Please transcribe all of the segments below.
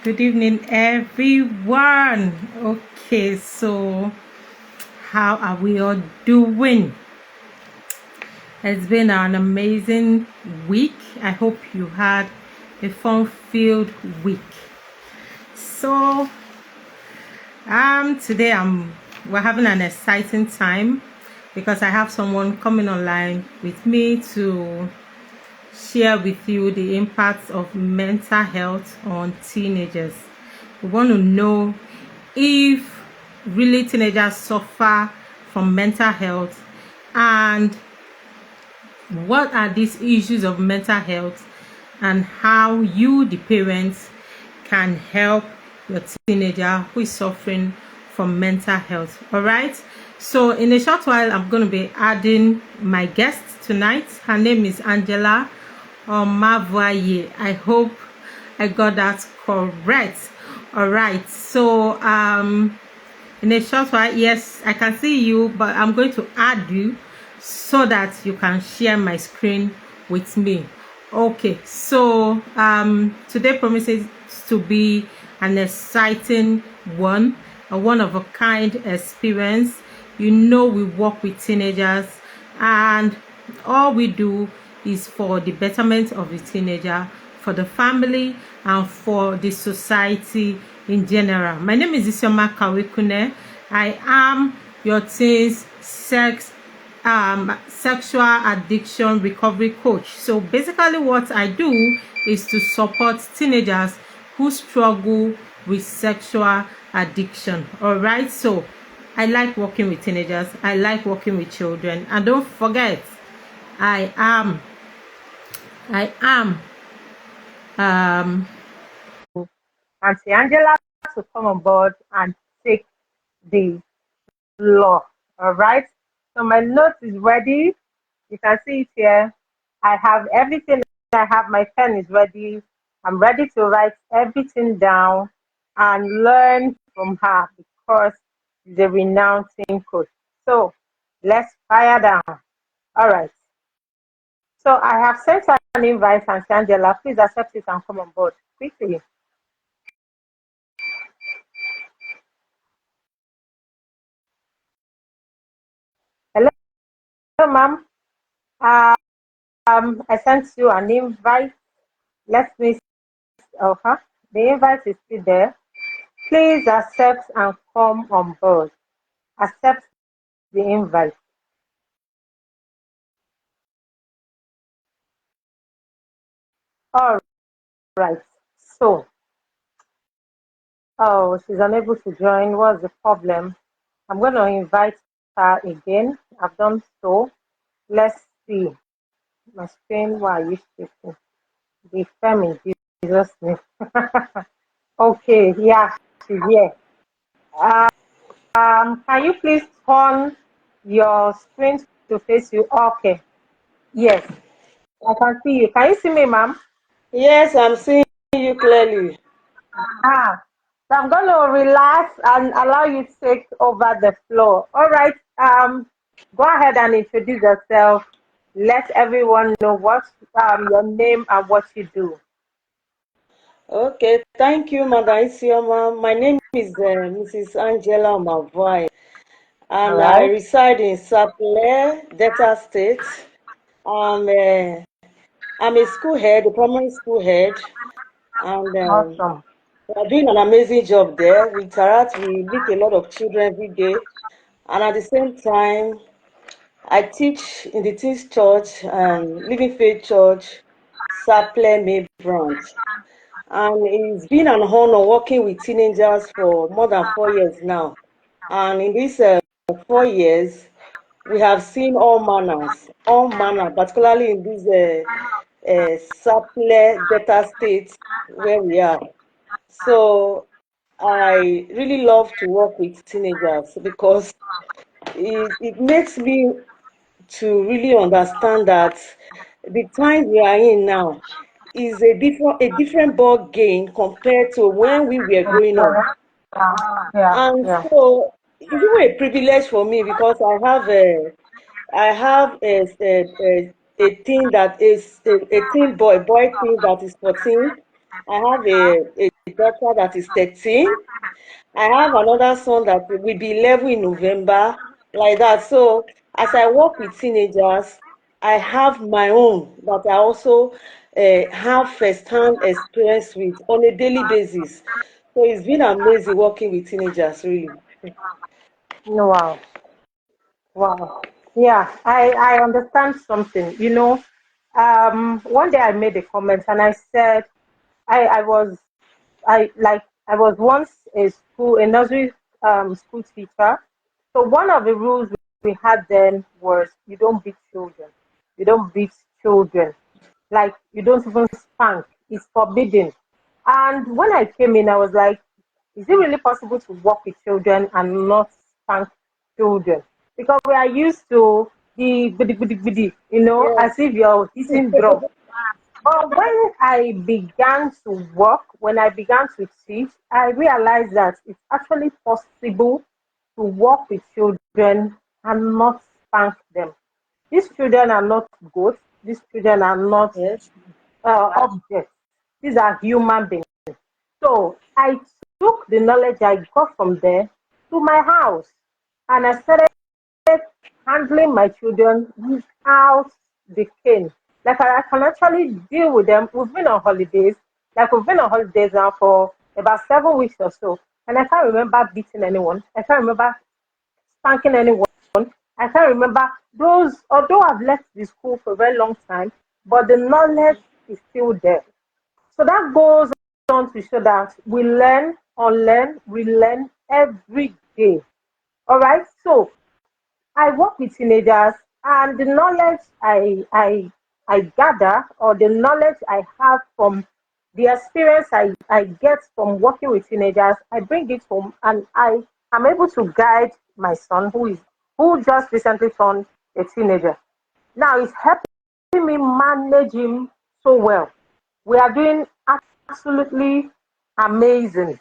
Good evening, everyone. Okay, so how are we all doing? It's been an amazing week. I hope you had a fun-filled week. So, today we're having an exciting time because I have someone coming online with me to share with you the impacts of mental health on teenagers. We want to know if really teenagers suffer from mental health, and what are these issues of mental health, and how you, the parents, can help your teenager who is suffering from mental health. All right, so in a short while I'm going to be adding my guest tonight. Her name is Angela Omavuaye. I hope I got that correct. All right, so in a short while, yes, I can see you, but I'm going to add you so that you can share my screen with me. Okay, so today promises to be an exciting one, a one of a kind experience. We work with teenagers, and all we do is for the betterment of the teenager, for the family, and for the society in general. My name is Isioma Kawekune. I am your teens sexual addiction recovery coach. So basically what I do is to support teenagers who struggle with sexual addiction. All right, so I like working with teenagers, I like working with children, and don't forget, I am Auntie Angela to come on board and take the floor. All right. So my note is ready. You can see it here. I have everything. I have my pen is ready. I'm ready to write everything down and learn from her because she's a renowned teen coach. So let's fire down. All right. So I have sent her an invite, and Angela, please accept it and come on board quickly. Hello, ma'am. I sent you an invite. Let me. Uh-huh. The invite is still there. Please accept and come on board. Accept the invite. All right. So, oh, she's unable to join. What's the problem? I'm going to invite her again. I've done so. Let's see. My screen, why are you shaking? The Femi, Jesus name. Okay, yeah, she's here. Can you please turn your screen to face you? Okay. Yes, I can see you. Can you see me, ma'am? Yes, I'm seeing you clearly. So I'm going to relax and allow you to take over the floor. All right. Go ahead and introduce yourself. Let everyone know what your name and what you do. Okay, thank you, Madam Isioma. My name is Mrs. Angela Omavuaye, All and I right. reside in Sapele, Delta State. I'm, uh, I'm a school head, a primary school head, and Awesome. we're doing an amazing job there. We interact, we meet a lot of children every day, and at the same time, I teach in the Teens Church, Living Faith Church, Sapele May Branch. And it's been an honor working with teenagers for more than 4 years now. And in these 4 years, we have seen all manner, particularly in this Saple Delta State where we are. So I really love to work with teenagers because it makes me to really understand that the time we are in now is a different ball game compared to when we were growing up. Yeah, And yeah. so it's even a privilege for me because I have a teen that is a teen boy teen that is 14, I have a daughter that is 13. I have another son that will be 11 in November, like that. So as I work with teenagers, I have my own that I also have first-hand experience with on a daily basis. So it's been amazing working with teenagers, really. Wow. Wow. Yeah, I understand something. One day I made a comment and I said I was I was once a nursery school teacher. So one of the rules we had then was you don't beat children. You don't beat children. Like you don't even spank. It's forbidden. And when I came in, I was like, is it really possible to work with children and not spank children? Because we are used to the bidi bidi bidi, as Yes. if you're hitting drum. But when I began to teach, I realized that it's actually possible to work with children and not spank them. These children are not goats. These children are not Yes. objects. These are human beings. So I took the knowledge I got from there to my house and I started handling my children without the cane. Like I can actually deal with them. We've been on holidays. Like we've been on holidays now for about 7 weeks or so. And I can't remember beating anyone. I can't remember spanking anyone. I can't remember those, although I've left the school for a very long time, but the knowledge is still there. So that goes on to show that we learn, unlearn, relearn every day. All right. So I work with teenagers, and the knowledge I gather, or the knowledge I have from the experience I get from working with teenagers, I bring it home, and I am able to guide my son who just recently turned a teenager. Now it's helping me manage him so well. We are doing absolutely amazing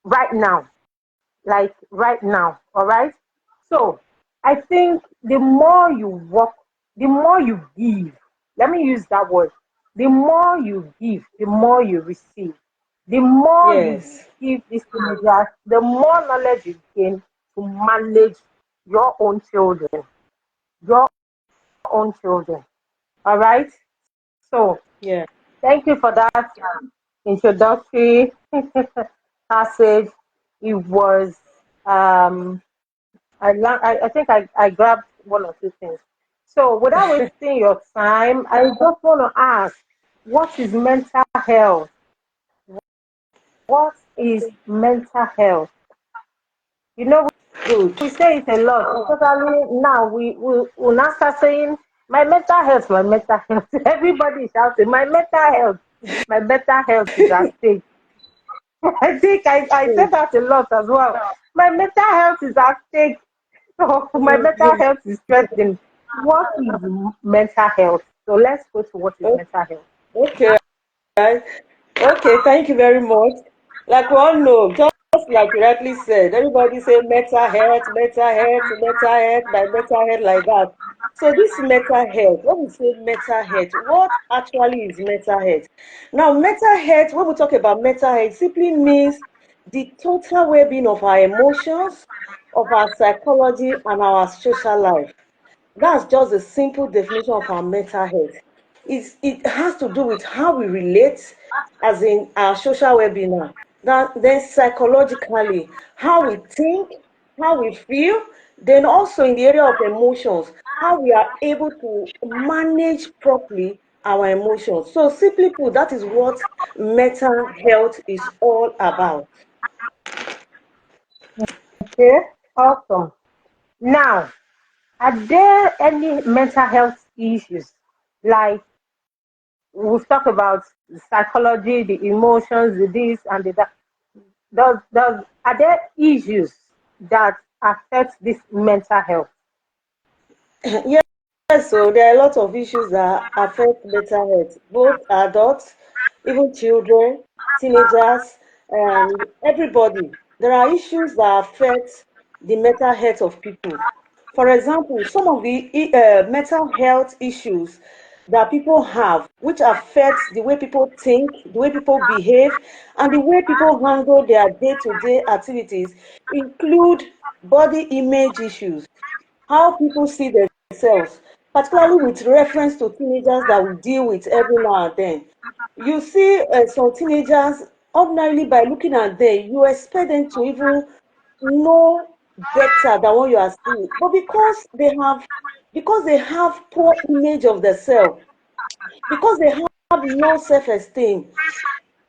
right now, like right now. All right. So I think the more you work, the more you give. Let me use that word. The more you give, the more you receive. The more you Yes. give these teenagers, the more knowledge you gain to manage your own children. Your own children. All right. So Yeah. thank you for that introductory passage. It was I think I grabbed one or two things. So without wasting your time, I just want to ask, what is mental health? What is mental health? You know, Good. we say it a lot, especially now. We now start saying, my mental health, my mental health. Everybody is shouting, my mental health is at stake. I think I said Good. that a lot as well. My mental health is at stake. So my mental Mhm. health is threatened. What is mental health? So let's go to what is mental health. Okay. Right. Okay, thank you very much. Like we all know, just like you rightly said, everybody say mental health, by mental health like that. So this mental health, when we say mental health, what actually is mental health? Now, mental health, when we talk about mental health, simply means the total well-being of our emotions, of our psychology, and our social life. That's just a simple definition of our mental health. It has to do with how we relate, as in our social well-being now. Then psychologically, how we think, how we feel, then also in the area of emotions, how we are able to manage properly our emotions. So simply put, that is what mental health is all about. Okay, awesome. Now, are there any mental health issues? Like we've talked about the psychology, the emotions, the this and the that. Are there issues that affect this mental health? Yes, so there are a lot of issues that affect mental health, both adults, even children, teenagers, and everybody. There are issues that affect the mental health of people. For example, some of the mental health issues, that people have, which affects the way people think, the way people behave, and the way people handle their day-to-day activities, include body image issues, how people see themselves, particularly with reference to teenagers that we deal with every now and then. You see some teenagers, ordinarily by looking at them, you expect them to even know better than what you are seeing. But because they have poor image of themselves, because they have low self-esteem,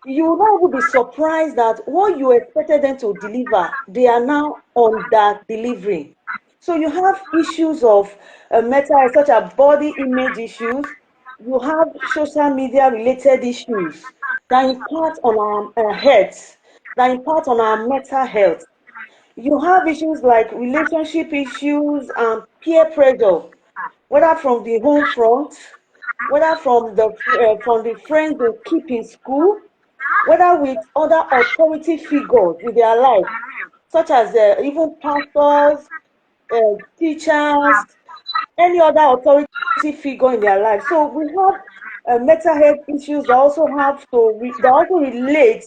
you will not even be surprised that what you expected them to deliver, they are now on that delivery. So you have issues of mental health, such as body image issues. You have social media related issues that impact on our health, that impact on our mental health. You have issues like relationship issues and peer pressure, whether from the home front, whether from the friends they keep in school, whether with other authority figures in their life, such as even pastors, teachers, any other authority figure in their life. So we have mental health issues that also that also relate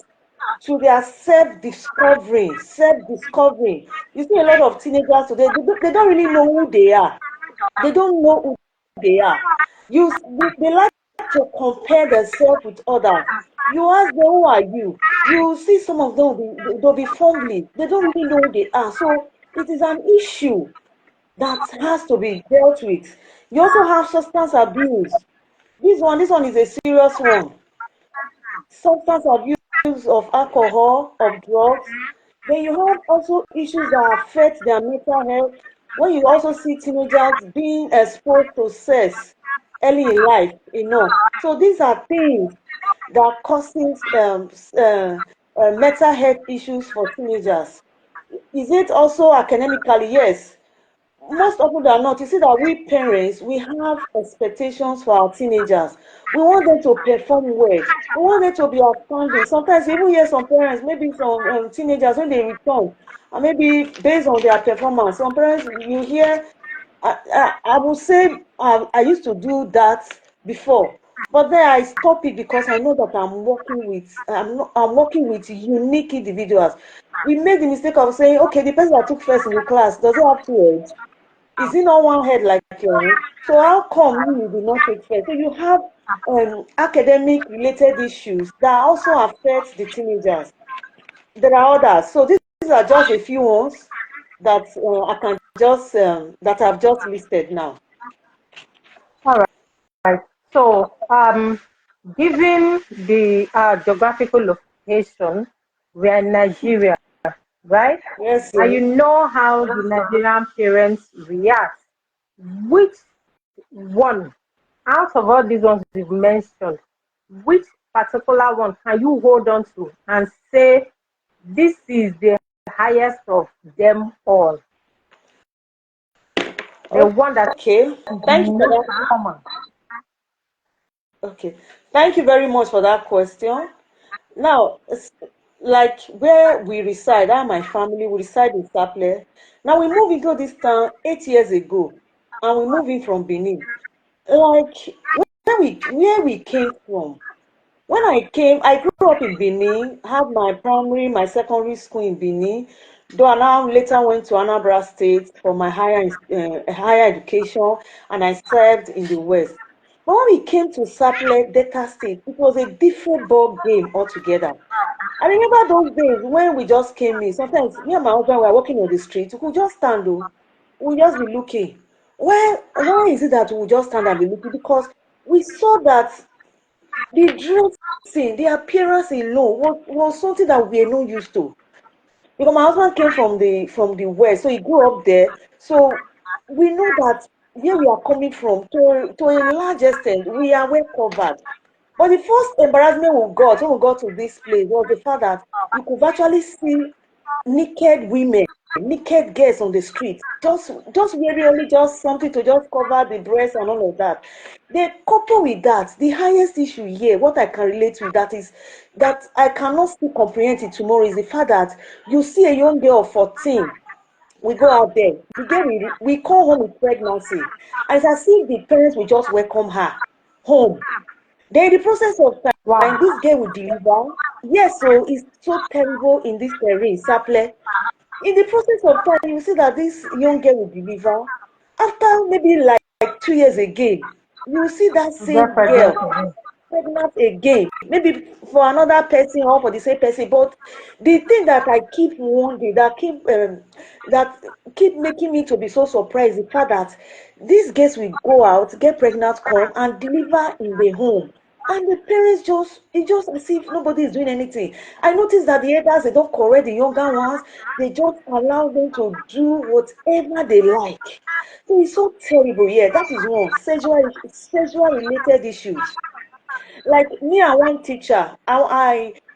to their self-discovery. Self-discovery. You see a lot of teenagers today, they don't really know who they are. They don't know who they are. They like to compare themselves with others. You ask them, who are you? You see some of them they'll be fumbling. They don't really know who they are. So it is an issue that has to be dealt with. You also have substance abuse. This one is a serious one. Substance abuse of alcohol, of drugs. Then you have also issues that affect their mental health. When you also see teenagers being exposed to sex early in life, So these are things that causes mental health issues for teenagers. Is it also academically? Yes, most often than not, you see that we parents, we have expectations for our teenagers. We want them to perform well. We want them to be outstanding. Sometimes you even hear some parents, maybe some teenagers, when they return, and maybe based on their performance, some parents you hear, I would say I used to do that before, but then I stop it because I know that I'm working with unique individuals. We made the mistake of saying, okay, the person that took first in the class, does it have two heads? Is it not one head like your own? So how come you did not take first? So you have academic related issues that also affect the teenagers. There are others. So these are just a few ones that I can just that I've just listed now. All right. So, given the geographical location, we are in Nigeria, right? Yes, And you sir. know how the Nigerian parents react. Which one, out of all these ones you've mentioned, which particular one can you hold on to and say this is the highest of them all? The one that Okay. is Thank you for most that. common. Okay. Thank you very much for that question. Now, like where we reside, I and my family, we reside in Saple. Now we moved into this town 8 years ago, and we moved in from Benin. Like where we came from. When I grew up in Benin, had my primary, my secondary school in Benin, though I now later went to Anambra State for my higher education, and I served in the West. But when we came to Sapele, Delta State, it was a different ball game altogether. I remember those days when we just came in. Sometimes me and my husband were walking on the street. We could just stand, though. We just be looking. Why is it that we just stand and be looking? Because we saw that the dressing, the appearance alone was something that we are not used to. Because my husband came from the west, so he grew up there. So we know that where we are coming from, to a large extent, we are well covered. But the first embarrassment we got when we got to this place was the fact that you could virtually see naked women, naked girls on the street, just wearing only just something to just cover the breast and all of that. Then couple with that, the highest issue here, what I can relate with that is that I cannot still comprehend it tomorrow is the fact that you see a young girl of 14, we go out there, the girl we come home with pregnancy, and it's as if the parents will just welcome her home. Then in the process of time, Wow. this girl will deliver. Yes, so it's so terrible in this terrain, Saple. In the process of time, you see that this young girl will deliver. After maybe like 2 years again, you will see that Get same pregnant girl again. pregnant again, maybe for another person or for the same person. But the thing that I keep wondering, that keep making me to be so surprised, the fact that these girls will go out, get pregnant, come and deliver in the home. And the parents just, it's just as if nobody is doing anything. I noticed that the elders, they don't correct the younger ones, they just allow them to do whatever they like. So it's so terrible. Yeah, that is one. Sexual related issues. Like me and one teacher, there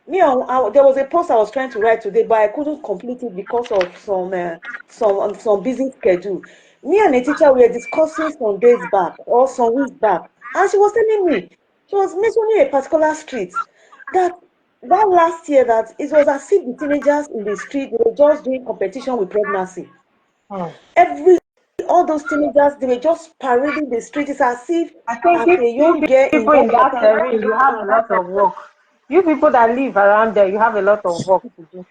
was a post I was trying to write today, but I couldn't complete it because of some busy schedule. Me and a teacher were discussing some days back or some weeks back, and she was telling me, she was mentioning a particular street that last year, that it was as if the teenagers in the street were just doing competition with pregnancy. Hmm. Every All those teenagers, they were just parading the street. It's as if I think if a you young girl in people in that that particular. area, you have a lot of work. You people that live around there, you have a lot of work to do.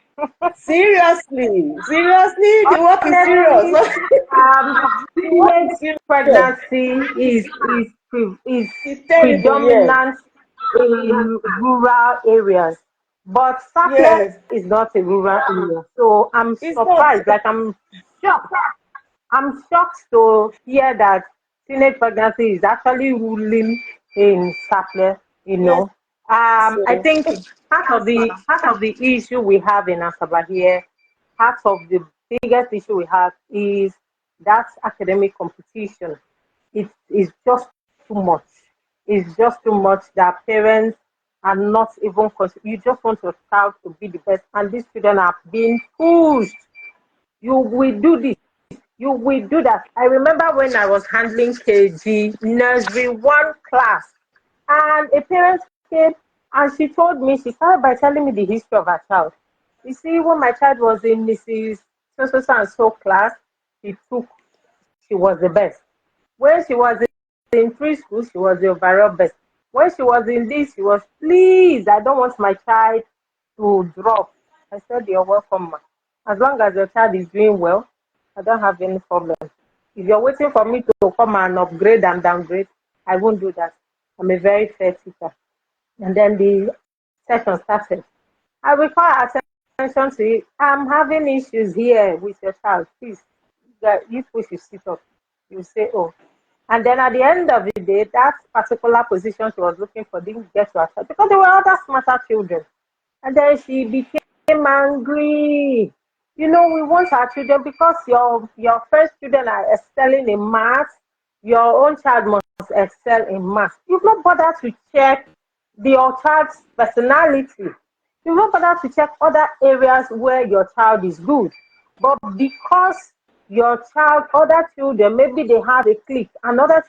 Seriously, the work is serious. Honestly, The work teenage is serious. pregnancy is It's terrible, yes. predominant in rural areas, but Sapele Yes. is not a rural area. So I'm It's not. surprised. Like shocked. I'm shocked to hear that teenage pregnancy is actually ruling in Sapele. You Yes. know, I So, think part of the issue we have in Asaba here, part of the biggest issue we have is that academic competition. It is just too much. It's just too much that parents are not even. You just want your child to be the best, and these children are being pushed. You will do this, you will do that. I remember when I was handling KG nursery one class, and a parent came and she told me, she started by telling me the history of her child. You see, when my child was in Mrs. So and so class, she was the best. When she was in preschool, she was the overall best. When she was in this, she was, please, I don't want my child to drop. I said, you're welcome, ma. As long as your child is doing well, I don't have any problem. If you're waiting for me to come and upgrade and downgrade, I won't do that. I'm a very fair teacher. And then the session started. I will call attention to it. I'm having issues here with your child. Please, you push your sit up. You say, oh. And then at the end of the day, that particular position she was looking for didn't get to her child because there were other smarter children. And then she became angry. We want our children because your first children are excelling in math, your own child must excel in math. You've not bothered to check your child's personality. You've not bothered to check other areas where your child is good. But because your child, other children, maybe they have a clique, and other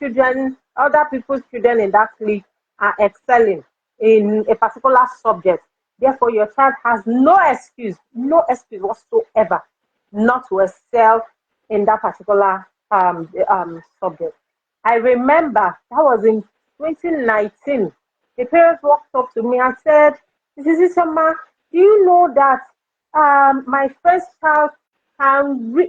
people's children in that clique are excelling in a particular subject. Therefore, your child has no excuse whatsoever not to excel in that particular subject. I remember that was in 2019. The parents walked up to me and said, Mrs. Isama, do you know that my first child can